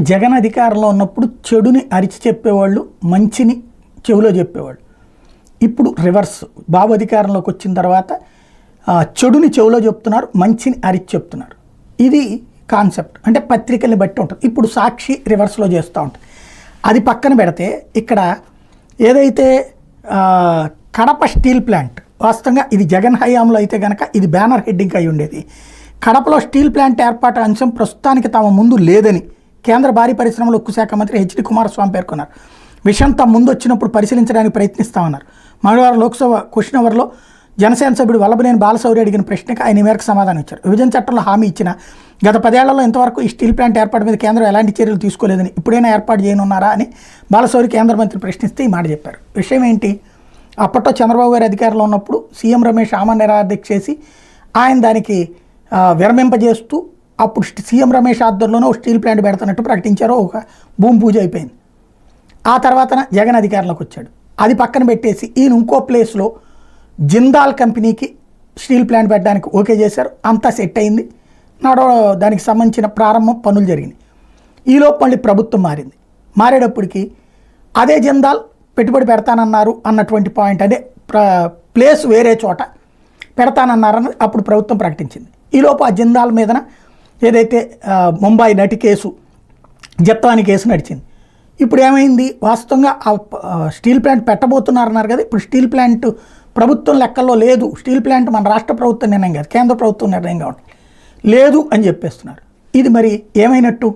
జగన్ అధికారంలో ఉన్నప్పుడు చెడుని అరిచి చెప్పేవాళ్ళు, మంచిని చెవిలో చెప్పేవాళ్ళు. ఇప్పుడు రివర్స్. బాబు అధికారంలోకి వచ్చిన తర్వాత చెడుని చెవిలో చెప్తున్నారు, మంచిని అరిచి చెప్తున్నారు. ఇది కాన్సెప్ట్. అంటే పత్రికల్ని బట్టి ఉంటుంది. ఇప్పుడు సాక్షి రివర్స్లో చేస్తూ ఉంటుంది. అది పక్కన పెడితే ఇక్కడ ఏదైతే కడప స్టీల్ ప్లాంట్, వాస్తవంగా ఇది జగన్ హయాంలో అయితే కనుక ఇది బ్యానర్ హెడ్డింగ్ అయి ఉండేది. కడపలో స్టీల్ ప్లాంట్ ఏర్పాటు అంశం ప్రస్తుతానికి తమ ముందు లేదని కేంద్ర భారీ పరిశ్రమల ఉక్కు శాఖ మంత్రి హెచ్డి కుమారస్వామి పేర్కొన్నారు. విషయం తమ ముందు వచ్చినప్పుడు పరిశీలించడానికి ప్రయత్నిస్తామన్నారు. మంగళవారం లోక్సభ క్వశ్చన్ అవర్లో జనసేన సభ్యుడు వల్లభనేని బాలశౌరి అడిగిన ప్రశ్నకు ఆయన ఈ మేరకు సమాధానం ఇచ్చారు. విభజన చట్టంలో హామీ ఇచ్చిన గత 10 ఏళ్లలో ఇంతవరకు ఈ స్టీల్ ప్లాంట్ ఏర్పాటు మీద కేంద్రం ఎలాంటి చర్యలు తీసుకోలేదని, ఇప్పుడైనా ఏర్పాటు చేయనున్నారా అని బాలశౌరి కేంద్ర మంత్రి ప్రశ్నిస్తే ఈ మాట చెప్పారు. విషయం ఏంటి? అప్పట్లో చంద్రబాబు గారి అధికారంలో ఉన్నప్పుడు సీఎం రమేష్ ఆమరణ నిరాదీక్ష చేసి ఆయన దానికి విరమింపజేస్తూ అప్పుడు సీఎం రమేష్ ఆధ్వర్యంలోనే ఒక స్టీల్ ప్లాంట్ పెడుతున్నట్టు ప్రకటించారో, ఒక భూమి పూజ అయిపోయింది. ఆ తర్వాత జగన్ అధికారంలోకి వచ్చాడు. అది పక్కన పెట్టేసి ఈయన ఇంకో ప్లేస్లో జిందాల్ కంపెనీకి స్టీల్ ప్లాంట్ పెట్టడానికి ఓకే చేశారు. అంతా సెట్ అయింది. దానికి సంబంధించిన ప్రారంభం పనులు జరిగినాయి. ఈలోపు మళ్ళీ ప్రభుత్వం మారేటప్పటికి అదే జిందాల్ పెట్టుబడి పెడతానన్నారు అన్నటువంటి పాయింట్, అదే ప్లేస్ వేరే చోట పెడతానన్నారని అప్పుడు ప్రభుత్వం ప్రకటించింది. ఈలోపు ఆ జిందాల్ మీదన ఏదైతే ముంబై నటి కేసు, జత్వాని కేసు నడిచింది. ఇప్పుడు ఏమైంది? వాస్తవంగా స్టీల్ ప్లాంట్ పెట్టబోతున్నారన్నారు కదా, ఇప్పుడు స్టీల్ ప్లాంట్ ప్రభుత్వం లెక్కల్లో లేదు. స్టీల్ ప్లాంట్ మన రాష్ట్ర ప్రభుత్వం నిర్ణయం కాదు, కేంద్ర ప్రభుత్వం నిర్ణయంగా ఉంటుంది లేదు అని చెప్పేస్తున్నారు. ఇది మరి ఏమైనట్టు?